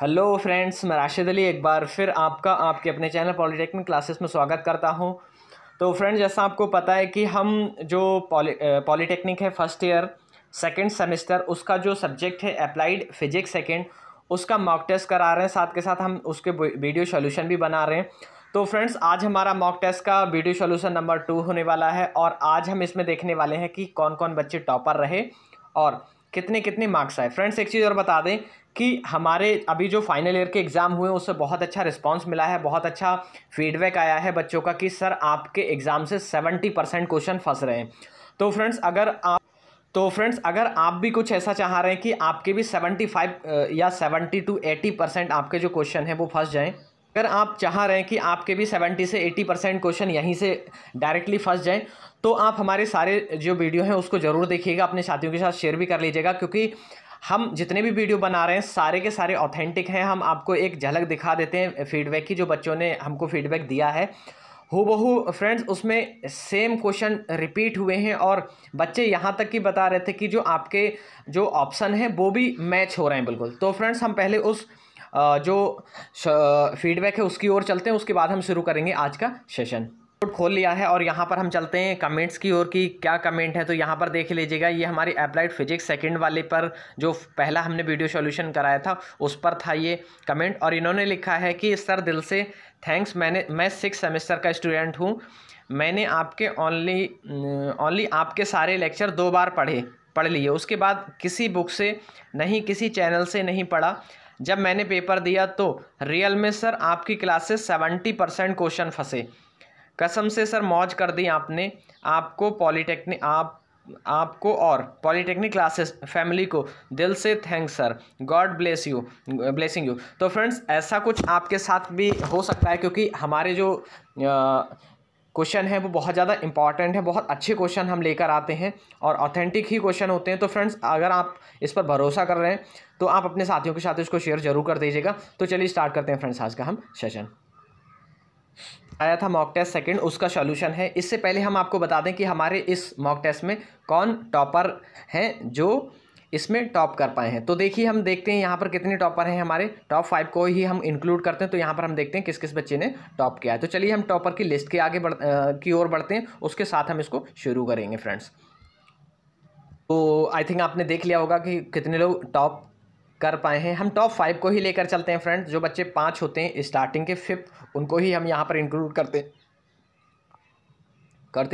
Hello friends, मैं राशिद अली एक बार फिर आपका आपके अपने चैनल पॉलीटेक्निक क्लासेस में स्वागत करता हूं। तो फ्रेंड्स, जैसा आपको पता है कि हम जो पॉलीटेक्निक है फर्स्ट ईयर सेकंड सेमेस्टर, उसका जो सब्जेक्ट है अप्लाइड फिजिक्स सेकंड, उसका मॉक टेस्ट करा रहे हैं। साथ के साथ हम उसके वीडियो सॉल्यूशन भी बना रहे हैं। तो फ्रेंड्स, आज हमारा मॉक टेस्ट का वीडियो सॉल्यूशन नंबर 2 होने वाला है और आज हम इसमें देखने वाले हैं कि कौन कौन बच्चे टॉपर रहे और कितने कितने मार्क्स आए। फ्रेंड्स, एक चीज़ और बता दें कि हमारे अभी जो फाइनल ईयर के एग्ज़ाम हुए उससे बहुत अच्छा रिस्पांस मिला है, बहुत अच्छा फीडबैक आया है बच्चों का कि सर आपके एग्ज़ाम से 70% क्वेश्चन फंस रहे हैं। तो फ्रेंड्स, अगर आप भी कुछ ऐसा चाह रहे हैं कि आपके भी 75 या 70 to 80% आपके जो क्वेश्चन हैं वो फंस जाएं, अगर आप चाह रहे हैं कि आपके भी 70 से 80% क्वेश्चन यहीं से डायरेक्टली फंस जाएं, तो आप हमारे सारे जो वीडियो हैं उसको ज़रूर देखिएगा, अपने साथियों के साथ शेयर भी कर लीजिएगा, क्योंकि हम जितने भी वीडियो बना रहे हैं सारे के सारे ऑथेंटिक हैं। हम आपको एक झलक दिखा देते हैं फीडबैक की, जो बच्चों ने हमको फीडबैक दिया है हूबहू फ्रेंड्स उसमें सेम क्वेश्चन रिपीट हुए हैं और बच्चे यहाँ तक कि बता रहे थे कि जो आपके जो ऑप्शन है वो भी मैच हो रहे हैं बिल्कुल। तो फ्रेंड्स, हम पहले उस जो फीडबैक है उसकी ओर चलते हैं, उसके बाद हम शुरू करेंगे आज का सेशन। खोल लिया है और यहाँ पर हम चलते हैं कमेंट्स की ओर कि क्या कमेंट है। तो यहाँ पर देख लीजिएगा, ये हमारी अप्लाइड फिजिक्स सेकंड वाले पर जो पहला हमने वीडियो सॉल्यूशन कराया था उस पर था ये कमेंट, और इन्होंने लिखा है कि सर दिल से थैंक्स, मैं 6 सेमेस्टर का स्टूडेंट हूँ। मैंने आपके ओनली आपके सारे लेक्चर 2 बार पढ़ लिए, उसके बाद किसी बुक से नहीं, किसी चैनल से नहीं पढ़ा। जब मैंने पेपर दिया तो रियल में सर आपकी क्लास से 70% क्वेश्चन फंसे। कसम से सर मौज कर दी आपने। आपको आपको और पॉलीटेक्निक क्लासेस फैमिली को दिल से thanks sir, God blessing you. तो फ्रेंड्स, ऐसा कुछ आपके साथ भी हो सकता है, क्योंकि हमारे जो क्वेश्चन है वो बहुत ज़्यादा इंपॉर्टेंट है, बहुत अच्छे क्वेश्चन हम लेकर आते हैं और ऑथेंटिक ही क्वेश्चन होते हैं। तो फ्रेंड्स, अगर आप इस पर भरोसा कर रहे हैं तो आप अपने साथियों के साथ इसको शेयर जरूर कर दीजिएगा। तो चलिए स्टार्ट करते हैं फ्रेंड्स आज का हम सेशन। आया था मॉक टेस्ट सेकंड, उसका सॉल्यूशन है। इससे पहले हम आपको बता दें कि हमारे इस मॉक टेस्ट में कौन टॉपर हैं जो इसमें टॉप कर पाए हैं। तो देखिए, हम देखते हैं यहाँ पर कितने टॉपर हैं। हमारे टॉप 5 को ही हम इंक्लूड करते हैं, तो यहाँ पर हम देखते हैं किस किस बच्चे ने टॉप किया है। तो चलिए हम टॉपर की लिस्ट के आगे की ओर बढ़ते हैं, उसके साथ हम इसको शुरू करेंगे फ्रेंड्स। तो आई थिंक आपने देख लिया होगा कि कितने लोग टॉप कर पाए हैं। हम टॉप 5 को ही लेकर चलते हैं फ्रेंड्स। जो बच्चे 5 होते हैं स्टार्टिंग के 5, उनको ही हम यहाँ पर इंक्लूड करते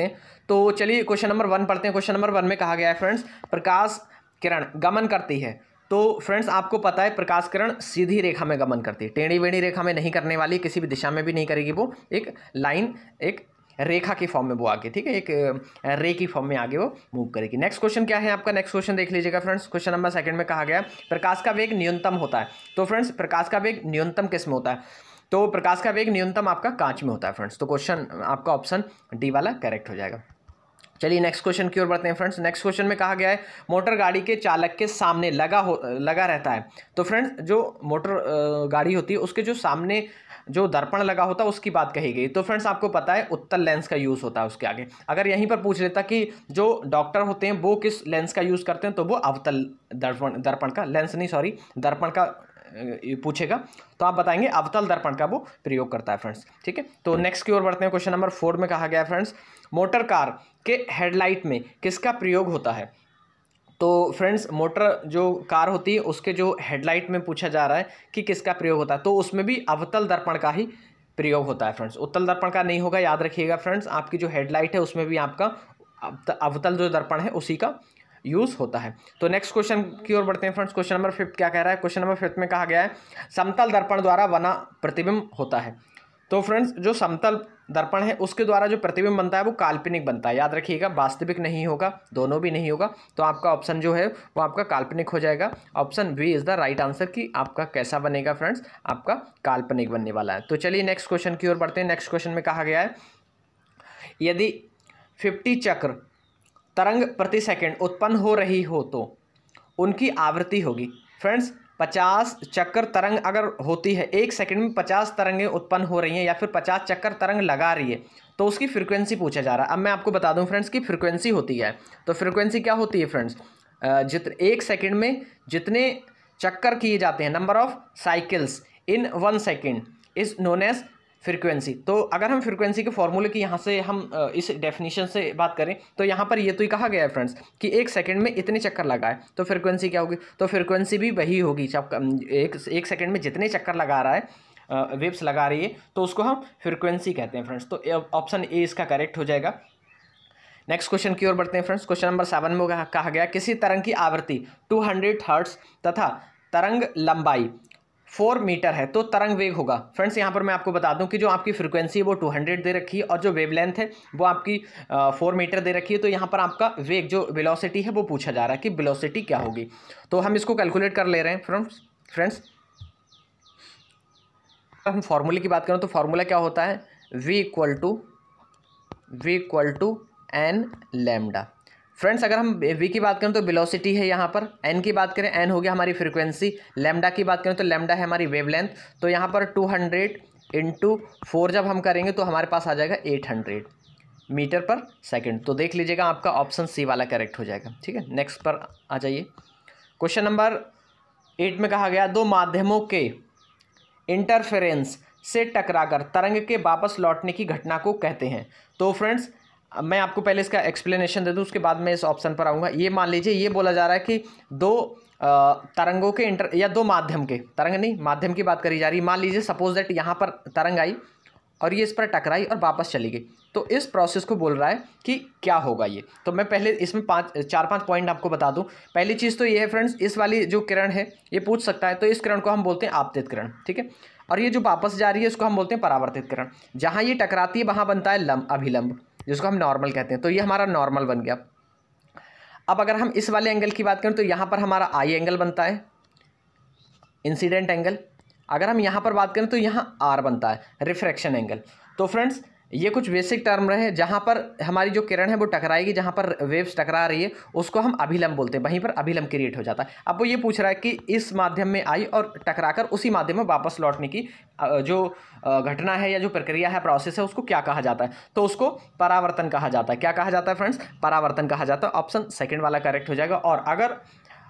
हैं। तो चलिए क्वेश्चन नंबर 1 पढ़ते हैं। क्वेश्चन नंबर 1 में कहा गया है फ्रेंड्स, प्रकाश किरण गमन करती है। तो फ्रेंड्स, आपको पता है प्रकाश किरण सीधी रेखा में गमन करती है, टेढ़ी बेढ़ी रेखा में नहीं करने वाली, किसी भी दिशा में भी नहीं करेगी। वो एक लाइन, एक रेखा की फॉर्म में वो आगे, ठीक है, एक रे की फॉर्म में आगे वो मूव करेगी। नेक्स्ट क्वेश्चन क्या है आपका? नेक्स्ट क्वेश्चन देख लीजिएगा फ्रेंड्स। क्वेश्चन नंबर 2 में कहा गया प्रकाश का वेग न्यूनतम होता है। तो फ्रेंड्स, प्रकाश का वेग न्यूनतम किस में होता है? तो प्रकाश का वेग न्यूनतम आपका कांच में होता है फ्रेंड्स। तो क्वेश्चन आपका ऑप्शन डी वाला करेक्ट हो जाएगा। चलिए नेक्स्ट क्वेश्चन की ओर बढ़ते हैं फ्रेंड्स। नेक्स्ट क्वेश्चन में कहा गया है मोटर गाड़ी के चालक के सामने लगा रहता है। तो फ्रेंड्स, जो मोटर गाड़ी होती है उसके जो सामने जो दर्पण लगा होता है उसकी बात कही गई। तो फ्रेंड्स, आपको पता है उत्तल लेंस का यूज़ होता है उसके आगे। अगर यहीं पर पूछ लेता कि जो डॉक्टर होते हैं वो किस लेंस का यूज़ करते हैं, तो वो अवतल दर्पण का, लेंस नहीं सॉरी, दर्पण का पूछेगा, तो आप बताएंगे अवतल दर्पण का वो प्रयोग करता है फ्रेंड्स, ठीक है। तो नेक्स्ट की ओर बढ़ते हैं। क्वेश्चन नंबर 4 में कहा गया है फ्रेंड्स, मोटर कार के हेडलाइट में किसका प्रयोग होता है? तो फ्रेंड्स, मोटर जो कार होती है उसके जो हेडलाइट में पूछा जा रहा है कि किसका प्रयोग होता है, तो उसमें भी अवतल दर्पण का ही प्रयोग होता है फ्रेंड्स। उत्तल दर्पण का नहीं होगा, याद रखिएगा फ्रेंड्स। आपकी जो हेडलाइट है उसमें भी आपका अवतल जो दर्पण है उसी का यूज़ होता है। तो नेक्स्ट क्वेश्चन की ओर बढ़ते हैं फ्रेंड्स। क्वेश्चन नंबर 5 क्या कह रहा है? क्वेश्चन नंबर 5 में कहा गया है समतल दर्पण द्वारा बना प्रतिबिंब होता है। तो फ्रेंड्स, जो समतल दर्पण है उसके द्वारा जो प्रतिबिंब बनता है वो काल्पनिक बनता है, याद रखिएगा, वास्तविक नहीं होगा, दोनों भी नहीं होगा। तो आपका ऑप्शन जो है वो आपका काल्पनिक हो जाएगा। Option B is the right answer कि आपका कैसा बनेगा फ्रेंड्स, आपका काल्पनिक बनने वाला है। तो चलिए नेक्स्ट क्वेश्चन की ओर बढ़ते हैं। नेक्स्ट क्वेश्चन में कहा गया है यदि 50 चक्र तरंग प्रति सेकंड उत्पन्न हो रही हो तो उनकी आवृत्ति होगी। फ्रेंड्स, 50 चक्कर तरंग अगर होती है, 1 सेकंड में 50 तरंगें उत्पन्न हो रही हैं या फिर 50 चक्कर तरंग लगा रही है, तो उसकी फ्रीक्वेंसी पूछा जा रहा है। अब मैं आपको बता दूं फ्रेंड्स की फ्रीक्वेंसी होती है। तो फ्रीक्वेंसी क्या होती है फ्रेंड्स? 1 सेकंड में जितने चक्कर किए जाते हैं, number of cycles in 1 second is known as frequency. तो अगर हम फ्रीक्वेंसी के फॉर्मूले की यहाँ से हम इस डेफिनेशन से बात करें तो यहाँ पर ये तो ही कहा गया है फ्रेंड्स कि 1 सेकंड में इतने चक्कर लगाए, तो फ्रीक्वेंसी क्या होगी, तो फ्रीक्वेंसी भी वही होगी। एक सेकंड में जितने चक्कर लगा रहा है, वेव्स लगा रही है, तो उसको हम फ्रीक्वेंसी कहते हैं फ्रेंड्स। तो ऑप्शन ए इसका करेक्ट हो जाएगा। नेक्स्ट क्वेश्चन की ओर बढ़ते हैं फ्रेंड्स। क्वेश्चन नंबर 7 में कहा गया किसी तरंग की आवृत्ति 200 हर्ट्ज तथा तरंग लंबाई 4 मीटर है तो तरंग वेग होगा। फ्रेंड्स यहाँ पर मैं आपको बता दूं कि जो आपकी फ्रीक्वेंसी है वो 200 दे रखी है और जो वेवलेंथ है वो आपकी 4 मीटर दे रखी है। तो यहाँ पर आपका वेग जो वेलोसिटी है वो पूछा जा रहा है कि वेलोसिटी क्या होगी। तो हम इसको कैलकुलेट कर ले रहे हैं फ्रेंड्स। हम फॉर्मूले की बात करें तो फॉर्मूला क्या होता है, v equal to n lambda. Friends अगर हम v की बात करें तो वेलोसिटी है यहाँ पर, n की बात करें n हो गया हमारी फ्रीक्वेंसी, लैम्डा की बात करें तो लैम्डा है हमारी वेवलेंथ। तो यहाँ पर 200 इंटू 4 जब हम करेंगे तो हमारे पास आ जाएगा 800 मीटर पर सेकंड। तो देख लीजिएगा आपका ऑप्शन सी वाला करेक्ट हो जाएगा। ठीक है, नेक्स्ट पर आ जाइए। क्वेश्चन नंबर 8 में कहा गया दो माध्यमों के इंटरफेरेंस से टकराकर तरंग के वापस लौटने की घटना को कहते हैं। तो फ्रेंड्स मैं आपको पहले इसका एक्सप्लेनेशन दे दूं, उसके बाद मैं इस ऑप्शन पर आऊँगा। ये मान लीजिए ये बोला जा रहा है कि दो तरंगों के या दो माध्यम के, तरंग नहीं माध्यम की बात करी जा रही है। मान लीजिए सपोज दैट यहाँ पर तरंग आई और ये इस पर टकराई और वापस चली गई, तो इस प्रोसेस को बोल रहा है कि क्या होगा ये। तो मैं पहले इसमें 4-5 पॉइंट आपको बता दूं। पहली चीज़ तो ये है फ्रेंड्स, इस वाली जो किरण है ये पूछ सकता है, तो इस किरण को हम बोलते हैं आपतित किरण। ठीक है, और ये जो वापस जा रही है इसको हम बोलते हैं परावर्तित किरण। जहाँ ये टकराती है वहाँ बनता है अभिलंब, जिसको हम नॉर्मल कहते हैं। तो ये हमारा नॉर्मल बन गया। अब अगर हम इस वाले एंगल की बात करें तो यहाँ पर हमारा आई एंगल बनता है, इंसिडेंट एंगल। अगर हम यहाँ पर बात करें तो यहाँ आर बनता है, रिफ्रैक्शन एंगल। तो फ्रेंड्स ये कुछ बेसिक टर्म रहे, जहाँ पर हमारी जो किरण है वो टकराएगी, जहाँ पर वेव्स टकरा रही है उसको हम अभिलंब बोलते हैं, वहीं पर अभिलंब क्रिएट हो जाता है। अब वो ये पूछ रहा है कि इस माध्यम में आई और टकराकर उसी माध्यम में वापस लौटने की जो घटना है या जो प्रक्रिया है, प्रोसेस है, उसको क्या कहा जाता है। तो उसको परावर्तन कहा जाता है। क्या कहा जाता है फ्रेंड्स, परावर्तन कहा जाता है। ऑप्शन सेकेंड वाला करेक्ट हो जाएगा। और अगर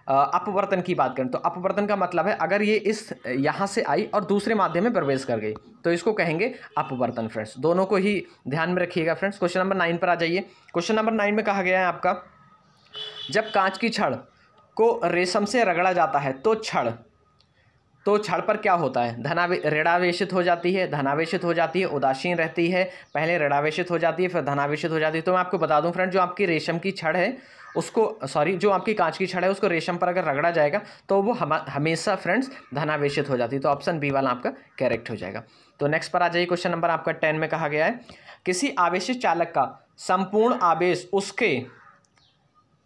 अपवर्तन की बात करें तो अपवर्तन का मतलब है अगर ये इस यहाँ से आई और दूसरे माध्यम में प्रवेश कर गई तो इसको कहेंगे अपवर्तन। फ्रेंड्स दोनों को ही ध्यान में रखिएगा। फ्रेंड्स क्वेश्चन नंबर 9 पर आ जाइए। क्वेश्चन नंबर 9 में कहा गया है आपका जब कांच की छड़ को रेशम से रगड़ा जाता है तो छड़ पर क्या होता है, ऋणावेशित हो जाती है, धनावेशित हो जाती है, उदासीन रहती है, पहले ऋणावेशित हो जाती है फिर धनावेशित हो जाती है। तो मैं आपको बता दूं फ्रेंड, जो आपकी रेशम की छड़ है उसको जो आपकी कांच की छड़ है उसको रेशम पर अगर रगड़ा जाएगा तो वो हमेशा फ्रेंड्स धनावेशित हो जाती है। तो ऑप्शन बी वाला आपका करेक्ट हो जाएगा। तो नेक्स्ट पर आ जाइए। क्वेश्चन नंबर आपका 10 में कहा गया है किसी आवेशित चालक का संपूर्ण आवेश उसके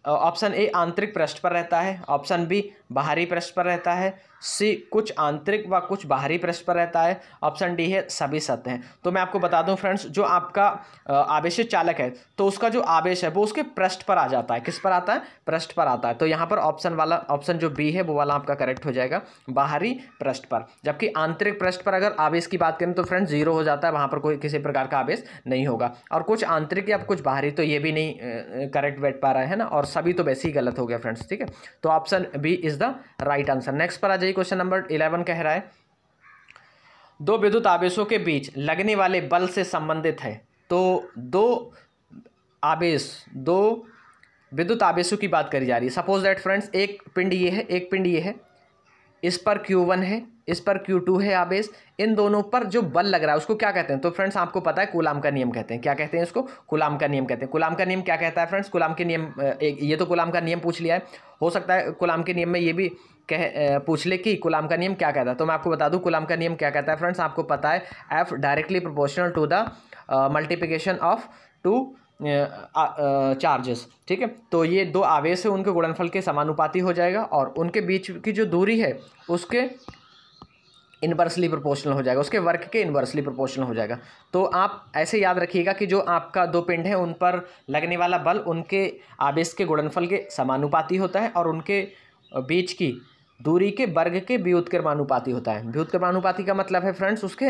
ऑप्शन ए आंतरिक पृष्ठ पर रहता है, ऑप्शन बी बाहरी पृष्ठ पर रहता है, सी कुछ आंतरिक व कुछ बाहरी पृष्ठ पर रहता है, ऑप्शन डी है सभी सत्य हैं। तो मैं आपको बता दूं फ्रेंड्स, जो आपका आवेशित चालक है तो उसका जो आवेश है वो उसके पृष्ठ पर आ जाता है। किस पर आता है, पृष्ठ पर आता है। तो यहाँ पर ऑप्शन जो बी है वो वाला आपका करेक्ट हो जाएगा, बाहरी पृष्ठ पर। जबकि आंतरिक पृष्ठ पर अगर आवेश की बात करें तो फ्रेंड्स 0 हो जाता है, वहाँ पर कोई किसी प्रकार का आवेश नहीं होगा। और कुछ आंतरिक या कुछ बाहरी तो ये भी नहीं करेक्ट बैठ पा रहा है ना, और सभी तो वैसे ही गलत हो गया फ्रेंड्स। ठीक है, तो option B is the right answer. Next पर आ जाइए। क्वेश्चन नंबर 11 कह रहा है दो विद्युत आवेशों के बीच लगने वाले बल से संबंधित है। तो दो विद्युत आवेशों की बात करी जा रही है। सपोज दैट फ्रेंड्स एक पिंड ये है, एक पिंड ये है, इस पर Q1 है, इस पर Q2 है आवेश। इन दोनों पर जो बल लग रहा है उसको क्या कहते हैं, तो फ्रेंड्स आपको पता है कूलाम का नियम कहते हैं। क्या कहते हैं इसको, कूलाम का नियम कहते हैं। कूलाम का नियम क्या कहता है फ्रेंड्स, कूलाम के नियम ये तो कूलाम का नियम पूछ लिया है, हो सकता है कूलाम के नियम में ये भी पूछ ले कि कूलाम का नियम क्या कहता है। तो मैं आपको बता दूं कूलाम का नियम क्या कहता है फ्रेंड्स, आपको पता है F directly proportional to the multiplication of 2 charges. ठीक है, तो ये दो आवेश है उनके गुणनफल के समानुपाती हो जाएगा और उनके बीच की जो दूरी है उसके इन्वर्सली प्रोपोर्शनल हो जाएगा, उसके वर्ग के इन्वर्सली प्रोपोर्शनल हो जाएगा। तो आप ऐसे याद रखिएगा कि जो आपका दो पिंड है उन पर लगने वाला बल उनके आवेश के गुणनफल के समानुपाती होता है और उनके बीच की दूरी के वर्ग के व्युत्क्रमानुपाती होता है। व्युत्क्रमानुपाती का मतलब है फ्रेंड्स उसके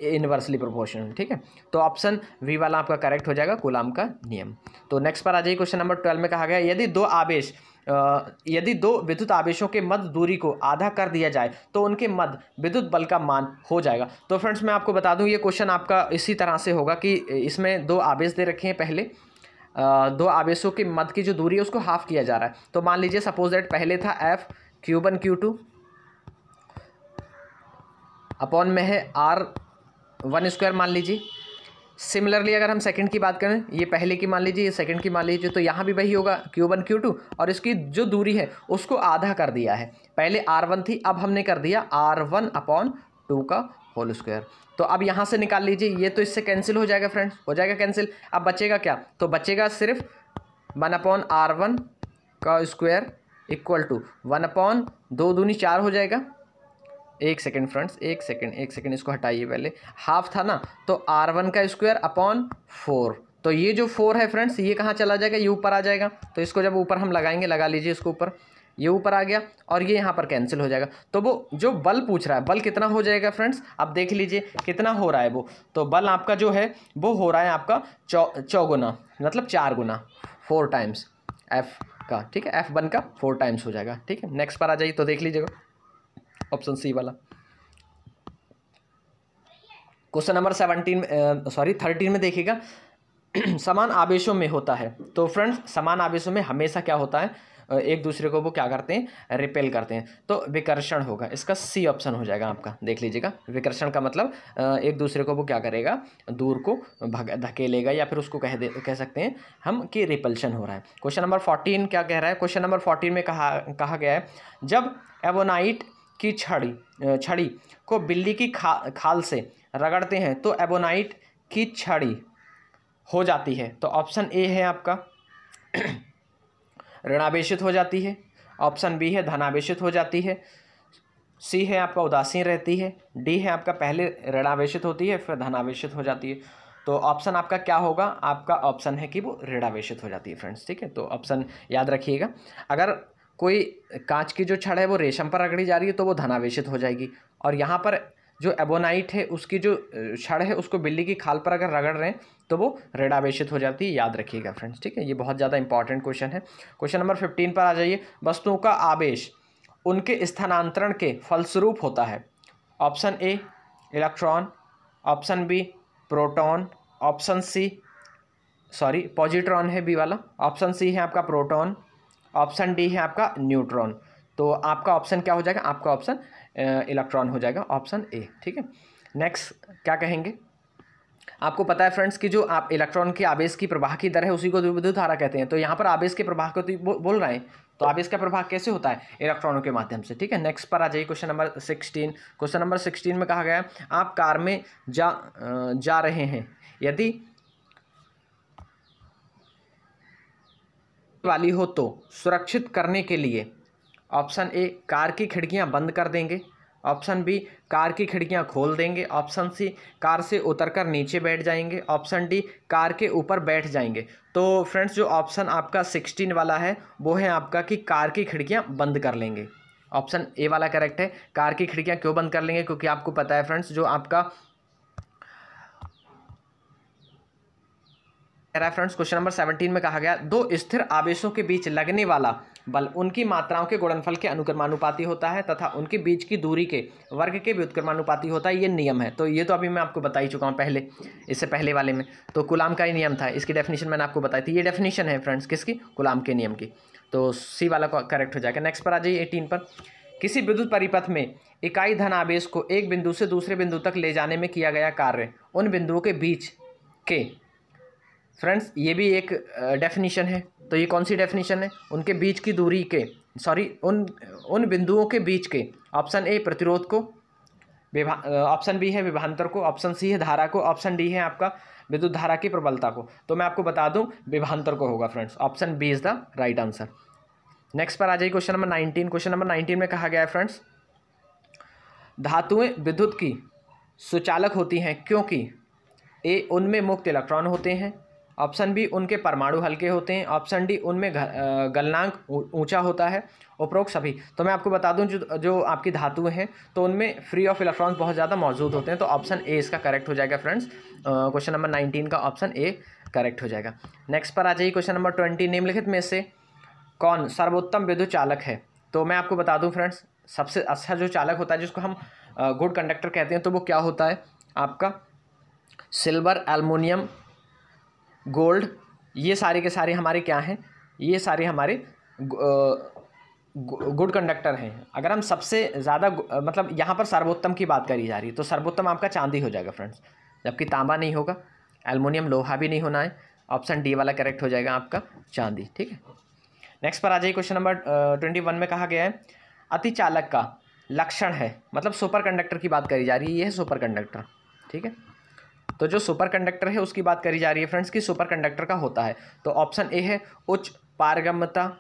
इन्वर्सली प्रोपोर्शनल। ठीक है, तो ऑप्शन वी वाला आपका करेक्ट हो जाएगा, कूलाम का नियम। तो नेक्स्ट पर आ जाइए। क्वेश्चन नंबर 12 में कहा गया यदि दो आवेश यदि दो विद्युत आवेशों के मध्य दूरी को आधा कर दिया जाए तो उनके मध्य विद्युत बल का मान हो जाएगा। तो फ्रेंड्स मैं आपको बता दूं ये क्वेश्चन आपका इसी तरह से होगा कि इसमें दो आवेश दे रखे हैं, पहले दो आवेशों के मध्य की जो दूरी है उसको हाफ किया जा रहा है। तो मान लीजिए सपोज दैट पहले था F(Q1 Q2) अपॉन में है R(1)² मान लीजिए। सिमिलरली अगर हम सेकंड की बात करें, ये पहले की मान लीजिए, ये सेकंड की मान लीजिए, तो यहाँ भी वही होगा Q1 Q2 और इसकी जो दूरी है उसको आधा कर दिया है। पहले R1 थी, अब हमने कर दिया R1/2 का होल स्क्वायर। तो अब यहाँ से निकाल लीजिए, ये तो इससे कैंसिल हो जाएगा फ्रेंड्स, हो जाएगा कैंसिल। अब बचेगा क्या? तो बचेगा सिर्फ 1/R1 का स्क्वायर इक्वल टू 1/2 दूनी 4 हो जाएगा। एक सेकेंड फ्रेंड्स, एक सेकेंड इसको हटाइए, पहले हाफ था ना, तो R1 का स्क्वायर अपॉन 4। तो ये जो 4 है फ्रेंड्स ये कहाँ चला जाएगा? ये ऊपर आ जाएगा। तो इसको जब ऊपर हम लगाएंगे, लगा लीजिए इसको ऊपर, ये ऊपर आ गया और ये यहाँ पर कैंसिल हो जाएगा। तो वो जो बल पूछ रहा है, बल कितना हो जाएगा फ्रेंड्स? आप देख लीजिए कितना हो रहा है वो। तो बल आपका जो है वो हो रहा है आपका चौगुना, मतलब 4 गुना, 4 टाइम्स F का, ठीक है, F1 का 4 टाइम्स हो जाएगा। ठीक है, नेक्स्ट पर आ जाइए, तो देख लीजिएगा ऑप्शन सी वाला क्वेश्चन नंबर 13 में देखिएगा समान आवेशों में होता है। तो फ्रेंड्स समान आवेशों में हमेशा क्या होता है, एक दूसरे को वो क्या करते हैं, रिपेल करते हैं। तो विकर्षण होगा, इसका सी ऑप्शन हो जाएगा आपका। देख लीजिएगा, विकर्षण का मतलब एक दूसरे को वो क्या करेगा, दूर को धकेलेगा, या फिर उसको कह सकते हैं हम कि रिपल्शन हो रहा है। क्वेश्चन नंबर 14 क्या कह रहा है? क्वेश्चन नंबर 14 में कहा गया है, जब एबोनाइट की छड़ी को बिल्ली की खाल से रगड़ते हैं तो एबोनाइट की छड़ी हो जाती है। तो ऑप्शन ए है आपका ऋणावेशित हो जाती है, ऑप्शन बी है धनावेशित हो जाती है, सी है आपका उदासीन रहती है, डी है आपका पहले ऋणावेशित होती है फिर धनावेशित हो जाती है। तो ऑप्शन आपका क्या होगा? आपका ऑप्शन है कि वो ऋणावेशित हो जाती है फ्रेंड्स। ठीक है, तो ऑप्शन याद रखिएगा। अगर कोई कांच की जो छड़ है वो रेशम पर रगड़ी जा रही है तो वो धनावेशित हो जाएगी, और यहाँ पर जो एबोनाइट है उसकी जो छड़ है उसको बिल्ली की खाल पर अगर रगड़ रहे हैं तो वो ऋणावेशित हो जाती है। याद रखिएगा फ्रेंड्स। ठीक है, ये बहुत ज़्यादा इंपॉर्टेंट क्वेश्चन है। क्वेश्चन नंबर 15 पर आ जाइए। वस्तुओं का आवेश उनके स्थानांतरण के फलस्वरूप होता है। Option A electron, option B proton, option C positron है बी वाला, ऑप्शन सी है आपका प्रोटॉन, ऑप्शन डी है आपका न्यूट्रॉन। तो आपका ऑप्शन क्या हो जाएगा? आपका ऑप्शन इलेक्ट्रॉन हो जाएगा, ऑप्शन ए। ठीक है, नेक्स्ट क्या कहेंगे? आपको पता है फ्रेंड्स कि जो आप इलेक्ट्रॉन के आवेश की प्रवाह की दर है उसी को विद्युत धारा कहते हैं। तो यहाँ पर आवेश के प्रवाह को तो बोल रहे हैं, तो आवेश का प्रवाह कैसे होता है? इलेक्ट्रॉनों के माध्यम से। ठीक है, नेक्स्ट पर आ जाइए क्वेश्चन नंबर 16। क्वेश्चन नंबर 16 में कहा गया है, आप कार में जा रहे हैं, यदि वाली हो तो सुरक्षित करने के लिए ऑप्शन ए कार की खिड़कियां बंद कर देंगे, ऑप्शन बी कार की खिड़कियां खोल देंगे, ऑप्शन सी कार से उतरकर नीचे बैठ जाएंगे, ऑप्शन डी कार के ऊपर बैठ जाएंगे। तो फ्रेंड्स जो ऑप्शन आपका 16 वाला है वो है आपका कि कार की खिड़कियां बंद कर लेंगे। ऑप्शन ए वाला करेक्ट है। कार की खिड़कियां क्यों बंद कर लेंगे? क्योंकि आपको पता है फ्रेंड्स जो आपका फ्रेंड्स क्वेश्चन नंबर 17 में कहा गया, दो स्थिर आवेशों के बीच लगने वाला बल उनकी मात्राओं के गुणनफल के अनुक्रमानुपाती होता है तथा उनके बीच की दूरी के वर्ग के व्युत्क्रमानुपाती होता है। ये नियम है। तो ये तो अभी मैं आपको बता ही चुका हूँ पहले, इससे पहले वाले में तो कूलाम का ही नियम था। इसकी डेफिनेशन मैंने आपको बताई थी। ये डेफिनेशन है फ्रेंड्स किसकी? कूलाम के नियम की। तो सी वाला करेक्ट हो जाएगा। नेक्स्ट पर आ जाइए 18 पर। किसी विद्युत परिपथ में इकाई धन आवेश को एक बिंदु से दूसरे बिंदु तक ले जाने में किया गया कार्य उन बिंदुओं के बीच के, फ्रेंड्स ये भी एक डेफिनेशन है। तो ये कौन सी डेफिनेशन है? उनके बीच की दूरी के, उन बिंदुओं के बीच के। ऑप्शन ए प्रतिरोध को, ऑप्शन बी है विभवांतर को, ऑप्शन सी है धारा को, ऑप्शन डी है आपका विद्युत धारा की प्रबलता को। तो मैं आपको बता दूं विभवांतर को होगा friends. Option B is the right answer. Next पर आ जाइए क्वेश्चन नंबर 19। क्वेश्चन नंबर 19 में कहा गया है फ्रेंड्स, धातुएं विद्युत की सुचालक होती हैं क्योंकि ए उनमें मुक्त इलेक्ट्रॉन होते हैं, ऑप्शन बी उनके परमाणु हल्के होते हैं, ऑप्शन डी उनमें गलनांक ऊंचा होता है, उपरोक्त सभी। तो मैं आपको बता दूं जो आपकी धातुएं हैं तो उनमें फ्री ऑफ इलेक्ट्रॉन बहुत ज़्यादा मौजूद होते हैं। तो ऑप्शन ए इसका करेक्ट हो जाएगा फ्रेंड्स। क्वेश्चन नंबर 19 का ऑप्शन ए करेक्ट हो जाएगा। नेक्स्ट पर आ जाइए क्वेश्चन नंबर 20। निम्नलिखित में से कौन सर्वोत्तम विद्युत चालक है? तो मैं आपको बता दूं फ्रेंड्स, सबसे अच्छा जो चालक होता है जिसको हम गुड कंडक्टर कहते हैं, तो वो क्या होता है आपका सिल्वर, एल्युमिनियम, गोल्ड, ये सारे के सारे हमारे क्या हैं, ये सारे हमारे गुड कंडक्टर हैं। अगर हम सबसे ज़्यादा मतलब यहाँ पर सर्वोत्तम की बात करी जा रही है, तो सर्वोत्तम आपका चांदी हो जाएगा फ्रेंड्स, जबकि तांबा नहीं होगा, एल्युमिनियम लोहा भी नहीं होना है। ऑप्शन डी वाला करेक्ट हो जाएगा आपका चांदी। ठीक है, नेक्स्ट पर आ जाइए। क्वेश्चन नंबर 21 में कहा गया है अतिचालक का लक्षण है, मतलब सुपर कंडक्टर की बात करी जा रही है, ये है सुपर कंडक्टर। ठीक है, तो जो सुपर कंडक्टर है उसकी बात करी जा रही है फ्रेंड्स कि सुपर कंडक्टर का होता है। तो ऑप्शन ए है उच्च पारगम्यता,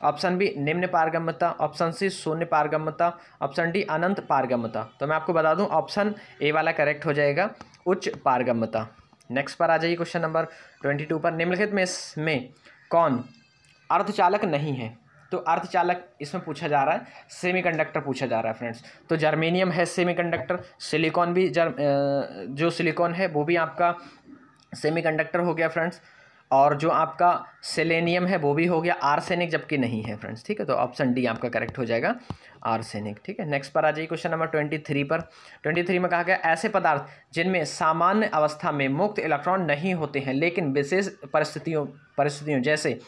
ऑप्शन बी निम्न पारगम्यता, ऑप्शन सी शून्य पारगम्यता, ऑप्शन डी अनंत पारगम्यता। तो मैं आपको बता दूं ऑप्शन ए वाला करेक्ट हो जाएगा, उच्च पारगम्यता। नेक्स्ट पर आ जाइए क्वेश्चन नंबर 22 पर, निम्नलिखित में इसमें कौन अर्धचालक नहीं है? तो अर्धचालक इसमें पूछा जा रहा है, सेमीकंडक्टर पूछा जा रहा है फ्रेंड्स। तो जर्मेनियम है सेमीकंडक्टर, सिलिकॉन भी जो सिलिकॉन है वो भी आपका सेमीकंडक्टर हो गया फ्रेंड्स, और जो आपका सेलेनियम है वो भी हो गया, आर्सेनिक जबकि नहीं है फ्रेंड्स। ठीक है, तो ऑप्शन डी आपका करेक्ट हो जाएगा, आर्सेनिक। ठीक है, नेक्स्ट पर आ जाइए क्वेश्चन नंबर 23 पर। 23 में कहा गया ऐसे पदार्थ जिनमें सामान्य अवस्था में मुक्त इलेक्ट्रॉन नहीं होते हैं लेकिन विशेष परिस्थितियों जैसे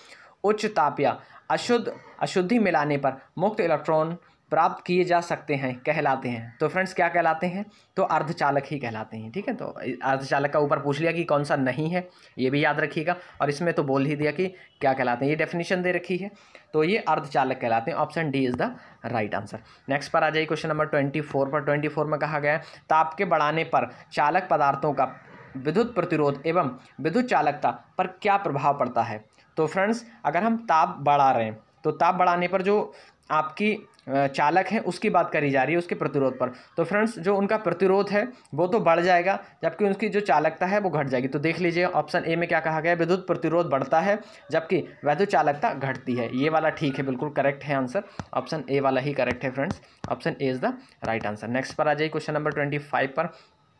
उच्च ताप या अशुद्धि मिलाने पर मुक्त इलेक्ट्रॉन प्राप्त किए जा सकते हैं कहलाते हैं। तो फ्रेंड्स क्या कहलाते हैं? तो अर्धचालक ही कहलाते हैं। ठीक है, तो अर्धचालक का ऊपर पूछ लिया कि कौन सा नहीं है, ये भी याद रखिएगा, और इसमें तो बोल ही दिया कि क्या कहलाते हैं, ये डेफिनेशन दे रखी है, तो ये अर्धचालक कहलाते हैं। Option D is the right answer. Next पर आ जाइए क्वेश्चन नंबर 24 पर। 24 में कहा गया है ताप के बढ़ाने पर चालक पदार्थों का विद्युत प्रतिरोध एवं विद्युत चालकता पर क्या प्रभाव पड़ता है? तो फ्रेंड्स अगर हम ताप बढ़ा रहे हैं तो ताप बढ़ाने पर जो आपकी चालक है उसकी बात करी जा रही है, उसके प्रतिरोध पर। तो फ्रेंड्स जो उनका प्रतिरोध है वो तो बढ़ जाएगा, जबकि उनकी जो चालकता है वो घट जाएगी। तो देख लीजिए ऑप्शन ए में क्या कहा गया है, विद्युत प्रतिरोध बढ़ता है जबकि विद्युत चालकता घटती है। ये वाला ठीक है, बिल्कुल करेक्ट है आंसर, ऑप्शन ए वाला ही करेक्ट है friends, option A is the right answer. Next पर आ जाइए क्वेश्चन नंबर 25 पर।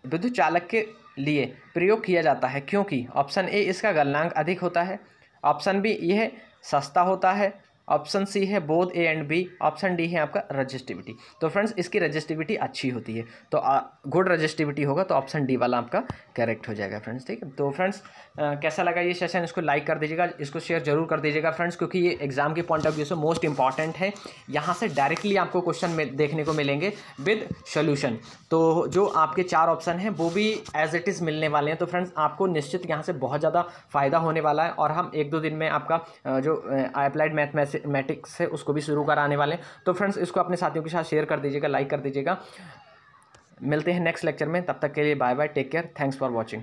विद्युत चालक के लिए प्रयोग किया जाता है क्योंकि ऑप्शन ए इसका गलनांक अधिक होता है, ऑप्शन बी यह सस्ता होता है, ऑप्शन सी है both A and B, option D है आपका रजिस्टिविटी। तो फ्रेंड्स इसकी रजिस्टिविटी अच्छी होती है, तो गुड रजिस्टिविटी होगा, तो ऑप्शन डी वाला आपका करेक्ट हो जाएगा फ्रेंड्स। ठीक है, तो फ्रेंड्स कैसा लगा ये सेशन, इसको लाइक कर दीजिएगा, इसको शेयर जरूर कर दीजिएगा फ्रेंड्स, क्योंकि ये एग्जाम के पॉइंट ऑफ व्यू से मोस्ट इंपॉर्टेंट है। यहाँ से डायरेक्टली आपको क्वेश्चन देखने को मिलेंगे विद सोल्यूशन। तो जो आपके 4 ऑप्शन हैं वो भी एज इट इज़ मिलने वाले हैं। तो फ्रेंड्स आपको निश्चित यहाँ से बहुत ज़्यादा फ़ायदा होने वाला है, और हम 1-2 दिन में आपका जो अप्लाइड मैथमेटिक्स है उसको भी शुरू कराने वाले हैं। तो फ्रेंड्स इसको अपने साथियों के साथ शेयर कर दीजिएगा, लाइक कर दीजिएगा। मिलते हैं नेक्स्ट लेक्चर में, तब तक के लिए bye bye, take care, thanks for watching.